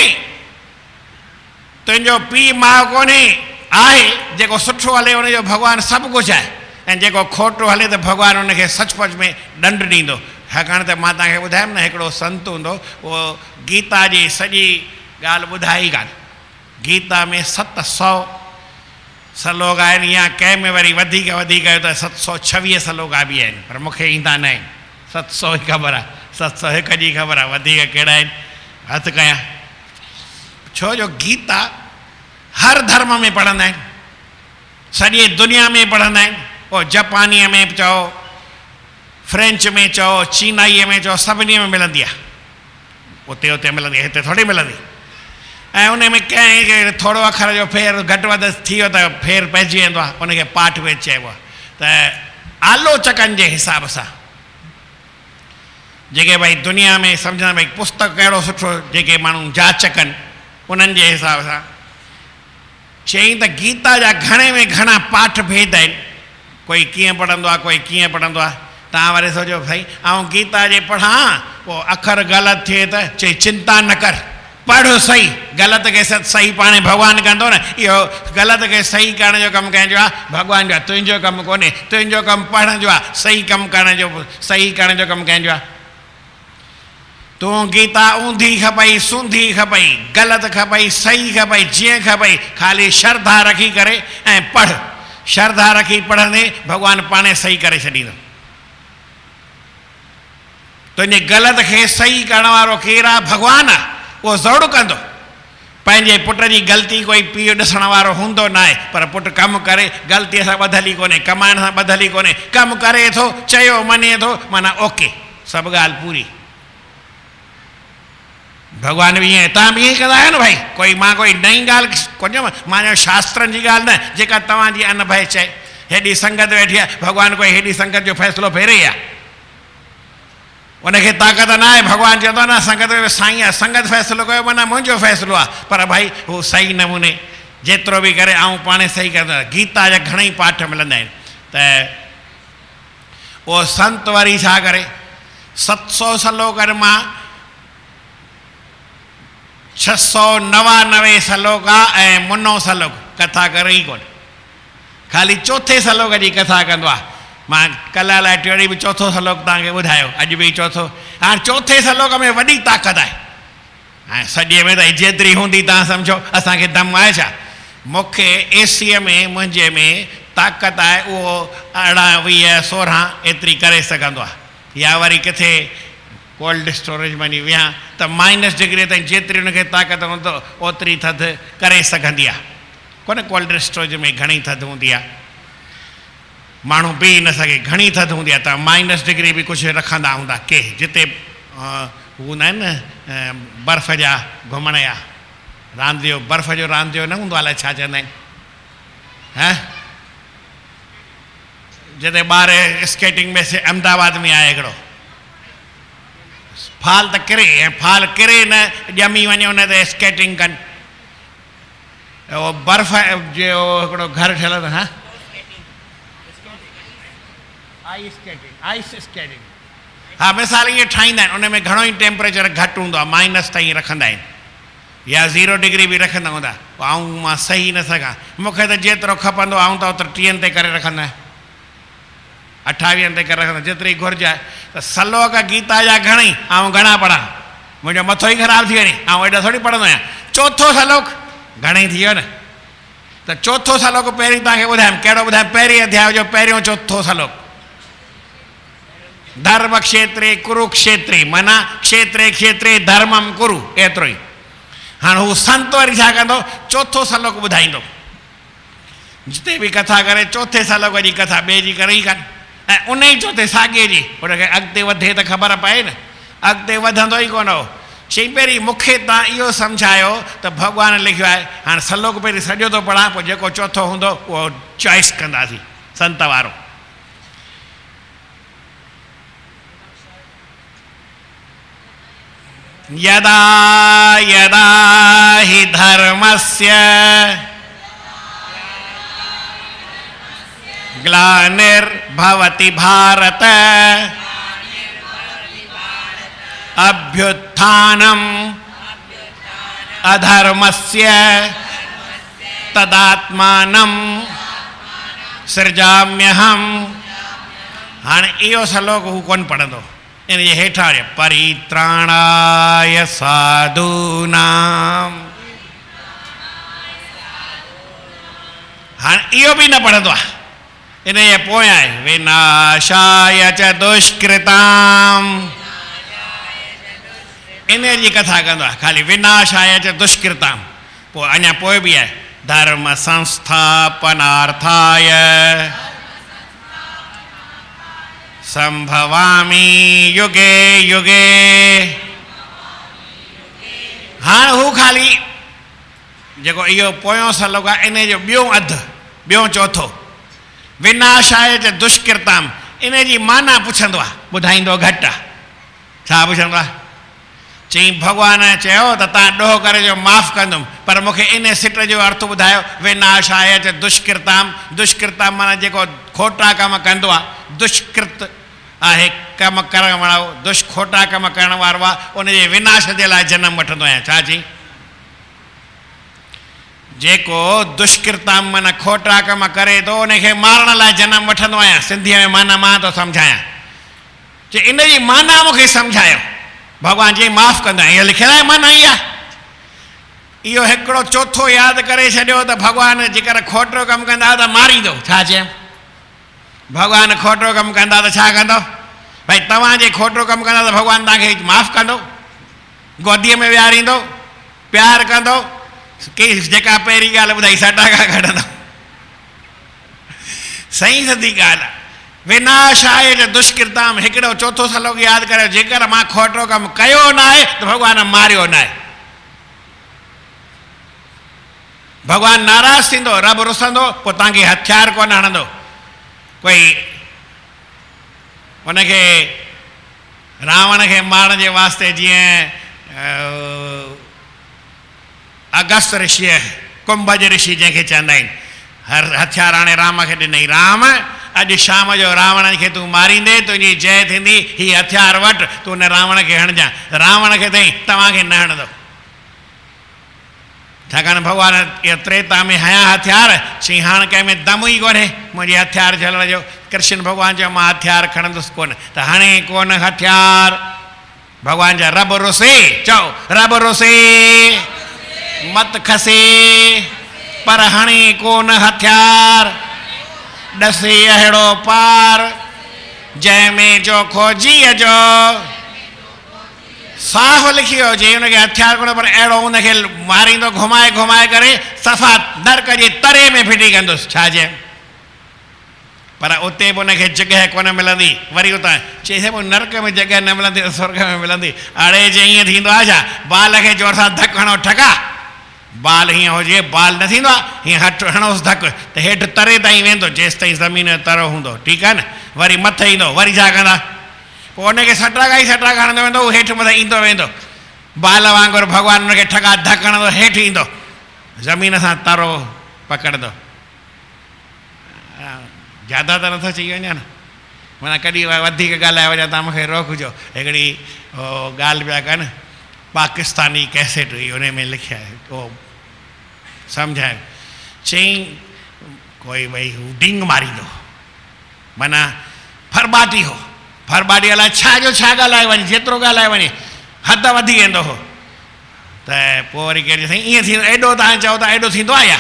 तुंहिंजो पीउ माउ कोन्हे, आहे जेको सुठो हले उनजो भॻवानु सभु कुझु आहे, ऐं जेको खोटो हले त भॻवानु उनखे सचपच में दंड ॾींदो। छाकाणि त मां तव्हांखे ॿुधायमि न, हिकिड़ो संत हूंदो, उहो गीता जी सॼी ॻाल्हि ॿुधाई कान। गीता में 700 श्लोक आहिनि, या कंहिं में वरी वधीक त 726 श्लोक बि आहिनि, पर मूंखे ईंदा न आहिनि। 700 ई ख़बर आहे, 701 जी ख़बर आहे, वधीक कहिड़ा आहिनि हथ कयां। छो जो गीता हर धर्म में पढ़ंदा आहिनि, सॼी दुनिया में पढ़ंदा आहिनि, पोइ जापानीअ में चओ, फ्रेंच में चओ, चीनाईअ में चओ, सभिनी में मिलंदी आहे। उते मिलंदी आहे, हिते थोरी मिलंदी। ऐं उन में कंहिं थोरो अखर जो फेर घटि वधि थी वियो त फेर पइजी वेंदो आहे, उनखे पाठ वेद चइबो आहे। त आलोचकनि जे हिसाब सां जेके भाई दुनिया में सम्झंदा भाई पुस्तक कहिड़ो सुठो, जेके माण्हू जाचकनि उन्हनि जे हिसाब सां चई त गीता जा घणे में घणा पाठ भेद आहिनि। कोई कीअं पढ़ंदो आहे, कोई कीअं पढ़ंदो आहे। तव्हां वरी सोचो भाई ऐं गीता जे पढ़ां पोइ अखर ग़लति थिए त चई चिंता न कर, पढ़ सही, ग़लति खे सही पाणे भॻवानु कंदो न। इहो ग़लति खे सही करण जो कमु कंहिंजो आहे, भॻवान जो आहे, तुंहिंजो कमु कोन्हे। तुंहिंजो कमु पढ़ण जो आहे, सही कमु करण जो, सही करण जो कमु कंहिंजो आहे। तूं गीता ऊंधी खपई, सूंधी खपई, ग़लति खपई, सही खपई, जीअं खपई, ख़ाली श्रद्धा रखी करे ऐं पढ़। श्रद्धा रखी पढ़ंदे भॻवानु पाणे सही करे छॾींदो। तुंहिंजे ग़लति खे सही करण वारो केरु आहे? भॻवानु आहे, उहो ज़रूरु कंदो। पंहिंजे पुट जी ग़लती कोई पीउ ॾिसण वारो हूंदो न आहे, पर पुटु कमु करे, ग़लतीअ सां ॿधल ई कोन्हे, कमाइण सां ॿधल ई कोन्हे, कमु करे थो, चयो मञे थो, माना ओके, सभु ॻाल्हि पूरी। भगवान भी ईअं तव्हां बि ईअं कंदा आहियो न भाई कोई मां कोई नई ॻाल्हि कोन्ह मां शास्त्रनि जी ॻाल्हि न जेका तव्हांजी अनभय चए हेॾी संगत वेठी आहे भगवान कोई हेॾी संगत जो फ़ैसिलो फेरे आहे उनखे ताक़त न आहे भगवान चवंदो न संगत में साईं आहे संगत फ़ैसिलो कयो माना मुंहिंजो फ़ैसिलो आहे पर भाई हू सही नमूने जेतिरो बि करे ऐं पाण सही कंदो गीता जा घणेई पाठ मिलंदा आहिनि त उहो संत वरी छा करे 700 सलोकनि मां 699 सलोक आहे ऐं मुनो सलोक कथा करे ई कोन ख़ाली चोथे सलोक जी कथा कंदो आहे मां कल्ह लाइ टियों ॾींहुं बि चोथों सलोक तव्हांखे ॿुधायो अॼु बि चोथों हाणे चोथे सलोक में वॾी ताक़त आहे ऐं सॼे में त जेतिरी हूंदी तव्हां सम्झो असांखे दम आहे छा मूंखे एसीअ में मुंहिंजे में ताक़त आहे उहो 18 20 16 एतिरी करे सघंदो आहे या वरी किथे कोल्ड स्टोरेज में विया त -डिग्री ताईं जेतिरी हुनखे ताक़त हूंदो ओतिरी थधि करे सघंदी आहे कोन कोल्ड स्टोरेज में घणी थधि हूंदी आहे माण्हू पी न सघे घणी थधि हूंदी आहे त -डिग्री बि कुझु रखंदा हूंदा के जिते हूंदा आहिनि न बर्फ़ जा घुमण जा रांदियो बर्फ़ जो रांदियो न हूंदो आहे अलाए छा चवंदा आहिनि हा जिते ॿार स्केटिंग में अहमदाबाद में आहे हिकिड़ो फाल त किरे ऐं फाल किरे न ॼमी वञे उन ते स्केटिंग कनि उहो बर्फ़ जो हिकिड़ो घर ठहियल अथनि हा आइस स्केटिंग हा मिसाल ईअं ठाहींदा आहिनि उन में घणो ई टेम्परेचर घटि हूंदो आहे माइनस ताईं रखंदा आहिनि या 0 डिग्री बि रखंदा हूंदा ऐं मां सही न सघां मूंखे त जेतिरो खपंदो आहे त ओतिरो 30 ते करे रखंदा आहियां 28 ते करे रखंदा जेतिरी घुरिज आहे त सलोक गीता जा घणेई ऐं घणा पढ़ा मुंहिंजो मथो ई ख़राबु थी वञे ऐं एॾा थोरी पढ़ंदो आहियां चोथो सलोक घणेई थी वियो न त चोथो सलोक पहिरीं तव्हांखे ॿुधायां कहिड़ो ॿुधायां पहिरीं अध्याय जो पहिरियों चोथो सलोक धर्म क्षेत्रे कुरुक्षेत्रे माना क्षेत्रे क्षेत्रे धर्मम कुरु एतिरो ई हाणे हू संत वरी छा कंदो चोथो सलोक ॿुधाईंदो जिते बि कथा करे चोथे सलोक जी कथा ॿिए जी करे ई कान ऐं उन ई चोथे साॻिए जी हुनखे अॻिते वधे त ख़बर पए न अॻिते वधंदो ई कोन हो चई पहिरीं मूंखे तव्हां इहो सम्झायो त भॻवानु लिखियो आहे हाणे सलोक पहिरीं सॼो थो पढ़ां पोइ जेको चोथो हूंदो उहो चॉइस कंदासीं संत वारो यदा यदा हि धर्मस्य ग्लानिर्भवति भारत अभ्युत्थानम् अधर्मस्य तदात्मानं सृजाम्यहम् हाणे इहो सलोक हू कोन पढ़ंदो इन जे हेठां परित्राणाय साधूनां हाणे इहो बि न पढ़ंदो आहे इन जे पोयां आहे विनाशाय च दुष्कृतां इन जी कथा कंदो आहे ख़ाली विनाशाय च दुष्कृतां पोइ अञा पोइ बि आहे धर्म संस्थापनार्थाय संभवामि युगे युगे हाणे हू ख़ाली जेको इहो पोयों सलोक आहे इन जो ॿियों अधु ॿियों चोथो विनाशाय च दुष्कृतां इन जी माना पुछंदो आहे ॿुधाईंदो घटि आहे छा पुछंदो आहे चई भॻवान चयो त तव्हां ॾोह करे जो माफ़ु कंदुमि पर मूंखे इन सिट जो अर्थ ॿुधायो विनाशाय च दुष्कृतां दुष्कृतां माना जेको खोटा कम कंदो आहे दुष्कृत आहे कम करण वारो खोटा कम करण वारो आहे उनजे विनाश जे लाइ जनम वठंदो आहियां छा चई जेको दुष्कृतां माना खोटा कम करे थो उनखे मारण लाइ जनम वठंदो आहियां सिंधीअ में माना मां थो सम्झायां चई इन जी माना मूंखे सम्झायो भॻवान चई माफ़ु कंदा इहो लिखियलु आहे माना ई आहे इहो हिकिड़ो चोथो यादि करे छॾियो त भॻवानु जेकर खोटो कमु कंदा त मारींदो छा चयमि भॻवानु खोटो कमु कंदा त छा कंदो भई तव्हां जे खोटो कमु कंदा त भॻवानु तव्हांखे माफ़ु कंदो गोदीअ में विहारींदो प्यारु कंदो की जेका पहिरीं ॻाल्हि ॿुधाई सटाका कढंदो सही सदी ॻाल्हि आहे विनाश आहे त दुष्कृताम हिकिड़ो चौथो सलोक यादि करियो, जेकर मां खोटो कमु कयो न आहे त भॻवानु मारियो न आहे। भॻवानु नाराज़ थींदो, रब रुसंदो, पोइ तव्हांखे हथियार कोन हणंदो। कोई उनखे रावण खे मारण जे वास्ते जीअं अगस्त ऋषि, कुंभज ऋषि जंहिंखे चवंदा आहिनि, हर हथियार हाणे राम खे ॾिनई, राम अॼु शाम जो रावण खे तूं मारींदे तुंहिंजी जय थींदी, हीअ हथियार वटि तूं हुन रावण खे हणजांइ। रावण खे अथई तव्हांखे न हणंदो, छाकाणि भॻवानु इहो त्रेता में हया हथियार चई हाणे कंहिं में दम ई कोन्हे मुंहिंजे हथियार झलण जो। कृष्ण भॻवानु चयो मां हथियार खणंदुसि कोन, त हाणे कोन हथियार। भॻवान जा रब रुसे, चओ रब रुसे मत खसे, पर हाणे कोन हथियार। ॾसे अहिड़ो पार जंहिंमें जो खोजीअ जो साफ़ लिखियो हुजे, हुनखे हथियार कोन पर अहिड़ो हुनखे मारींदो घुमाए घुमाए करे सफ़ा नरक जे तरे में फिटी कंदुसि। छा चए, पर उते बि हुनखे जॻह कोन मिलंदी। वरी उतां चए पोइ नरक में जॻह न मिलंदी त स्वर्ग में मिलंदी। अड़े जे ईअं थींदो आहे छा, बाल खे जोर सां धकु हणो ठका, बाल हीअं हुजे, बाल न थींदो आहे, हीअं हट हणोसि धकु त हेठि तरे ताईं वेंदो, जेसि ताईं ज़मीन जो तरो हूंदो, ठीकु आहे न। वरी मथे ईंदो, वरी छा कंदा, पोइ हुनखे सटाका ई सटाका हणंदो वेंदो, उहो हेठि मथे ईंदो वेंदो, बाल वांगुरु भॻवानु हुनखे ठका धकु हणंदो, हेठि ईंदो, ज़मीन सां तरो पकड़ंदो। ज्यादा त नथो चई वञा न, माना कॾहिं वधीक ॻाल्हाए वञा तव्हां मूंखे रोकजो। हिकिड़ी ॻाल्हि पिया कनि, पाकिस्तानी कैसेट हुई, हुन में लिखिया आहे, उहो सम्झायो, चई कोई भई हू डिंग मारींदो, माना फरबाटी हो, फरबाटी अलाए छा जो छा ॻाल्हाए वञे, जेतिरो ॻाल्हाए वञे हद वधी वेंदो हो। त पोइ वरी केरु साईं ईअं थींदो, एॾो तव्हां चओ था एॾो थींदो आहे या?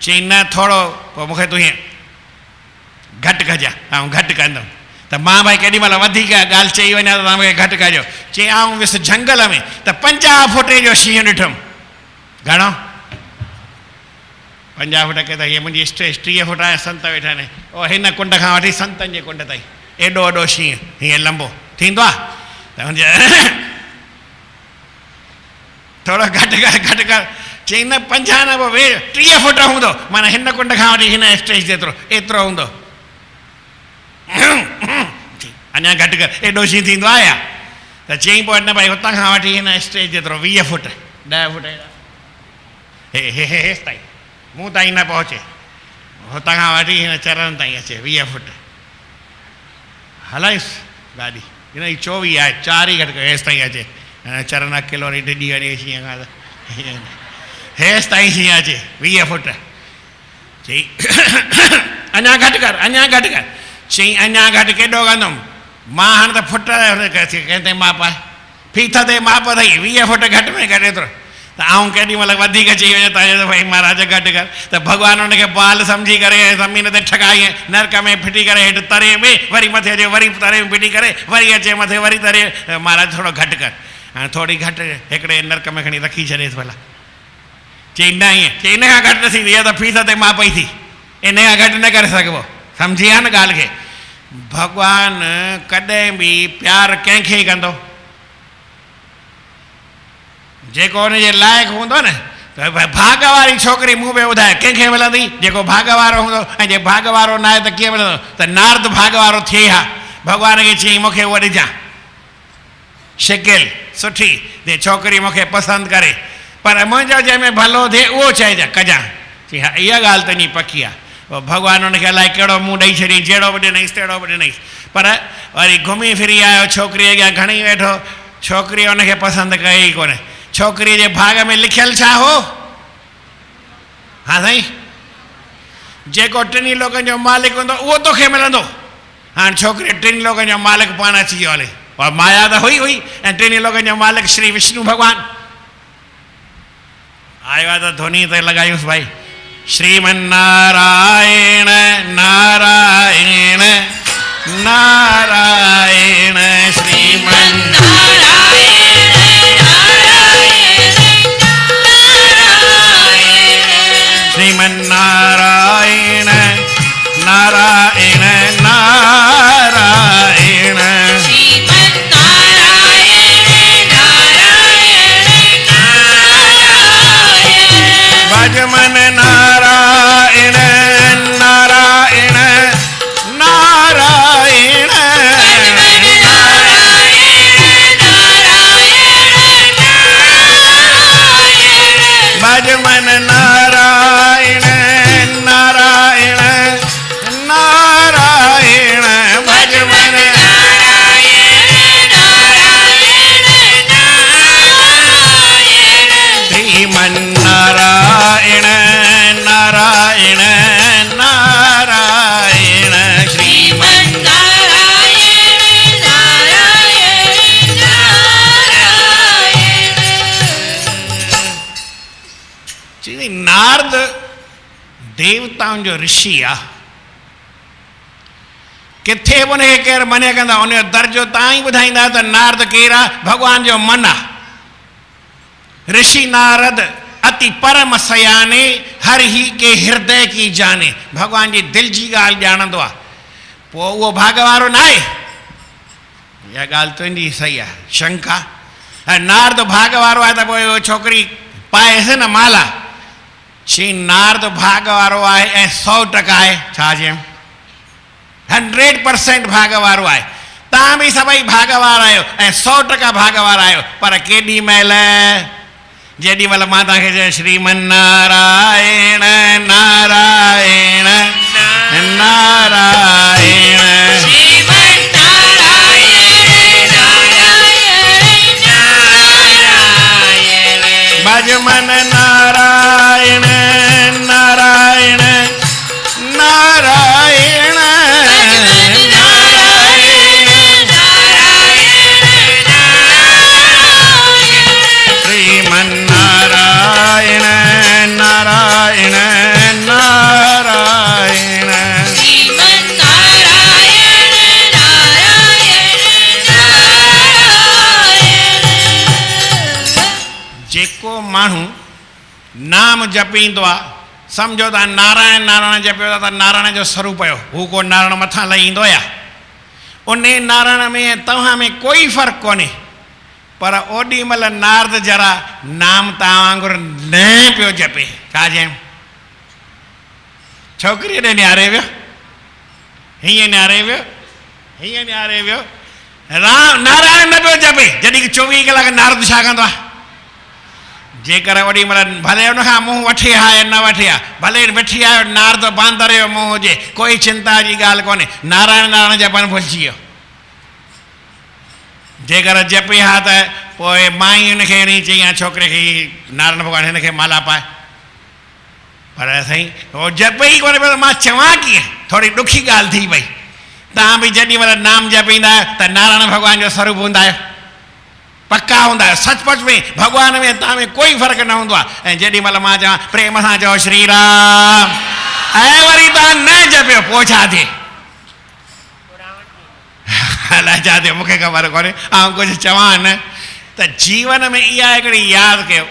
चई न थोरो, पोइ मूंखे तूं हीअं घटि कजां, ऐं घटि कंदुमि। त मां भई केॾी महिल वधीक ॻाल्हि चई वञा त तव्हां मूंखे घटि कजो। चई आऊं वियुसि झंगल में त 50 फुटे जो शींहं ॾिठुमि। घणो? 50 फुट के त हीअ मुंहिंजी स्टेज 30 फुट आहे, संत वेठा आहिनि, ओ हिन कुंड खां वठी संतनि जे कुंड ताईं एॾो वॾो शींहं हीअं लंबो थींदो आहे। त हुनजे थोरो घटि कर घटि कर। चई न 50 न, पोइ 30 फुट हूंदो, माना हिन कुंड खां वठी हिन स्टेज जेतिरो एतिरो हूंदो। अञा घटि कर, एॾो शींहं थींदो आहे या? त चई पोइ न भई हुतां खां वठी हिन स्टेज जेतिरो 20 फुट 10 फुट हेसि ताईं मूं ताईं न पहुचे, हुतां खां वठी हिन चरण ताईं अचे 20 फुट। हलाइसि गाॾी, हिन जी 24 आहे, 4 ई घटि करे हेसि ताईं अचे, चरण अकेलो वरी डिॼी वञे शींहं खां, त हेसि ताईं शींहं अचे 20 फुट। चई अञा घटि कर, अञा घटि कर। चई अञा घटि केॾो कंदुमि, मां हाणे त फुट कंहिं ताईं माप आहे, फीथ ते माप अथई, 20 फुट घटि में घटि एतिरो। त आऊं केॾी महिल वधीक चई वञे त भई महाराज घटि कर, त भॻवानु हुनखे बाल सम्झी करे ज़मीन ते ठकाई, नरक में फिटी करे हेठि तरे में, वरी मथे अचे, वरी तरे में फिटी करे, वरी अचे मथे, वरी तरे। महाराज थोरो घटि कर, हाणे थोरी घटि हिकिड़े नरक में खणी रखी छॾेसि भला। चई न ईअं, चई इन खां घटि न थींदी, इहा त फीस ते माप ई थी, इन खां घटि न करे सघिबो। सम्झी आहे न ॻाल्हि खे? भॻवानु कॾहिं बि प्यारु कंहिंखे ई कंदो जेको हुनजे लाइक़ु हूंदो न। त भाग वारी छोकिरी मूं पे ॿुधाए कंहिंखे मिलंदी? जेको भाग वारो हूंदो, ऐं जे भाग वारो न आहे त कीअं मिलंदो? त नारद भाग वारो थिए हा, भॻवान खे चई मूंखे उहा ॾिजां शिकिल सुठी, जे छोकिरी मूंखे पसंदि करे, पर मुंहिंजो जंहिंमें भलो थिए उहो चइजां कजां। चई हा इहा ॻाल्हि त नी पकी आहे। पोइ भॻवानु हुनखे अलाए कहिड़ो मुंहुं ॾेई छॾी, जहिड़ो बि ॾिनईसि तहिड़ो बि ॾिनईसि, पर वरी घुमी फिरी आयो छोकिरीअ अॻियां घणी वेठो, छोकिरी हुनखे पसंदि कई ई कोन्हे। छोकिरीअ जे भाग में लिखियलु छा हो? हा साईं, जेको 3 लोकनि जो मालिक हूंदो उहो तोखे मिलंदो। हाणे छोकिरी 3 लोकनि जो मालिक पाण अची वियो हले, पर माया त हुई ऐं 3 लोकनि जो मालिक श्री विष्णु भॻवानु आयो आहे। त ध्वनि ते लॻायूंसि भाई, श्रीमन्नारायण नारायण नारायण श्रीमन्नारायण नारायण नारायण ऋषियों जो ऋषि आ किथे बि उनखे केरु मने कंदा उनजो दर्जो तव्हां ई ॿुधाईंदा त नारद केरु आहे भॻवान जो मन आहे ऋषि नारद अति परम सयाने हर ही के हृदय की जाने भगवान जी दिल जी ॻाल्हि ॼाणंदो आहे पोइ उहो भाग वारो न आहे इहा ॻाल्हि तुंहिंजी सही आहे शंका ऐं नारद भाग वारो आहे त पोइ उहो छोकिरी पाएसि न माला शी नारद भाग वारो आहे ऐं 100% आहे छा चयूं 100% भाग वारो आहे तव्हां बि सभई भाग वारा आहियो ऐं 100% भाग वारा आहियो पर केॾी महिल जेॾी महिल मां तव्हांखे चयो श्रीमन नारायण नारायण नारायण भजमन नारायण नारायण नारायण श्रीमन नारायण नारायण नारायण जेको माण्हू नाम जपींदो आहे सम्झो था नारायण नारायण जपियो था त नारायण जो स्वरूप हुयो हू को नारायण मथां लही ईंदो या उन नारायण में तव्हां में कोई फ़र्क़ु कोन्हे पर ओॾी महिल नारद जरा नाम तव्हां वांगुरु न पियो जपे छा चयूं छोकिरीअ ॾे निहारे वियो हीअं निहारे वियो हीअं निहारे वियो राम नारायण न पियो जपे जॾहिं की 24 कलाक नारद छा कंदो आहे जेकर ओॾी महिल भले हुनखां मुंहुं वठी हा या न वठी हा भले वेठी आयो नारद बांदर जो मुंहुं हुजे कोई चिंता जी ॻाल्हि कोन्हे नारायण नारायण जपणु भुलिजी वियो जेकर जपी हा त पोइ माई हुनखे ईअं चई हा छोकिरे खे नारायण भॻवानु हिनखे माला पाए पर साईं उहो जपे ई कोन्हे पियो त मां चवां कीअं थोरी ॾुखी ॻाल्हि थी पई तव्हां बि जेॾी महिल नाम जपींदा आहियो त नारायण भॻवान जो स्वरूप हूंदा आहियो पक्का हूंदा आहियो सचपच में भॻवान में तव्हां में कोई फ़र्क़ु न हूंदो आहे ऐं जेॾी महिल मां चवां प्रेम सां चओ श्री राम ऐं वरी तव्हां न जपियो पोइ छा थिए अलाए छा थिए मूंखे ख़बर कोन्हे ऐं कुझु चवां न त जीवन में इहा हिकिड़ी यादि कयो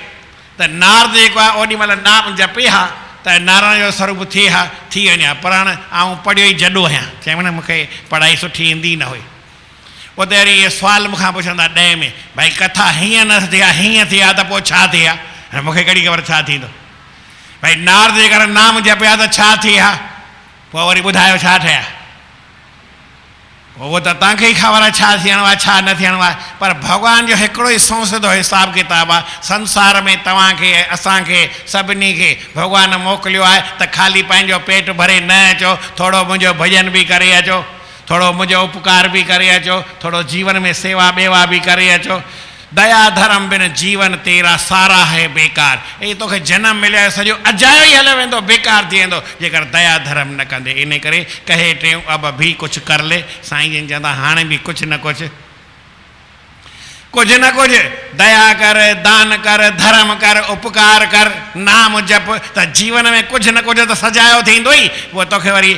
त नारद जेको आहे ओॾी महिल नाम जपे हा त नारायण जो स्वरूप थिए हा थी वञे हा पर हाणे आउं पढ़ियो ई जॾो आहियां चयमि न मूंखे पढ़ाई सुठी ईंदी न हुई उते वरी इहे सुवाल मूंखां पुछंदा 10 में भाई कथा हीअं न थिए हा हीअं थिए हा त पोइ छा थिए हा हाणे मूंखे कहिड़ी ख़बर छा थींदो भाई नारद जे करे नाम जपिया त छा थिए हा पोइ वरी ॿुधायो छा ठहिया उहो त तव्हांखे ई ख़बर आहे छा थियणो आहे छा न थियणो आहे पर भॻवान जो हिकिड़ो ई सोचंदो हिसाबु किताबु आहे संसार में तव्हांखे असांखे सभिनी खे भॻवान मोकिलियो आहे त ख़ाली पंहिंजो पेट भरे न अचो थोरो मुंहिंजो भॼन बि करे अचो थोरो मुंहिंजो उपकार बि करे अचो थोरो जीवन में सेवा बेवा बि करे अचो दया धर्म बिन जीवन तेरा सारा है बेकार ये तोखे जन्म मिलियो आहे सॼो अजायो ई हलियो वेंदो बेकार थी वेंदो जेकर दया धर्म न कंदे इन करे कहे टियों अब भी कुझु कर ले साईं जन चवंदा हाणे बि कुझु न कुझु दया कर दान कर धर्म कर उपकार कर नाम जप त जीवन में कुझु न कुझु त सजायो थींदो ई उहो तोखे वरी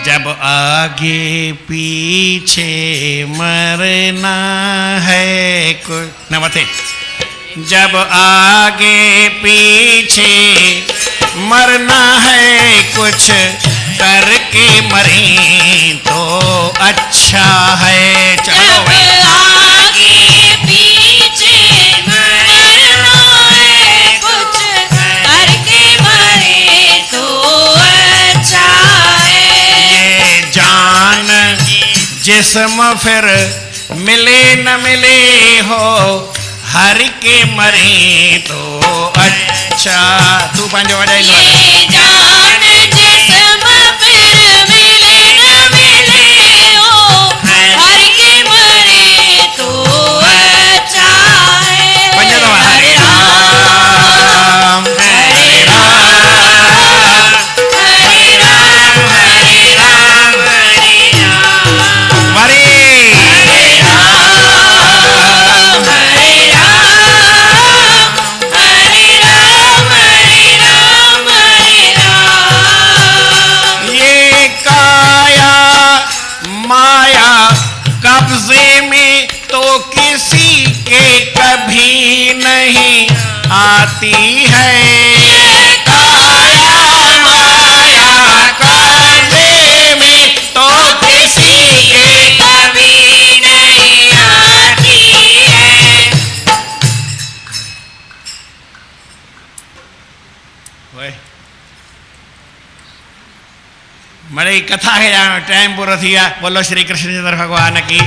जब आगे पीछे मरना है कुछ न मथे जब आगे पीछे मरना है कुछ करके मरे तो अच्छा है चलो आगे पीछे मरना है कुछ करके मरे तो अच्छा है जान जिस्म फिर मिले न मिले हो हर के मरे तो अच्छा तू पंहिंजो वॼाईंदो ये जान जिस्म फिर मिले न मिले हो हर के मरे तो अच्छा है पंहिंजो दफ़ा हरे राम हरे राम हरे राम हरे राम हरे राम वरी हरे राम हरे राम हरे राम हरे आती है। काया माया करने में तो किसी के कभी नहीं आती है। ओए मरे कथा है टाइम पूरा थी। बोलो श्री कृष्ण चंद्र भगवान की।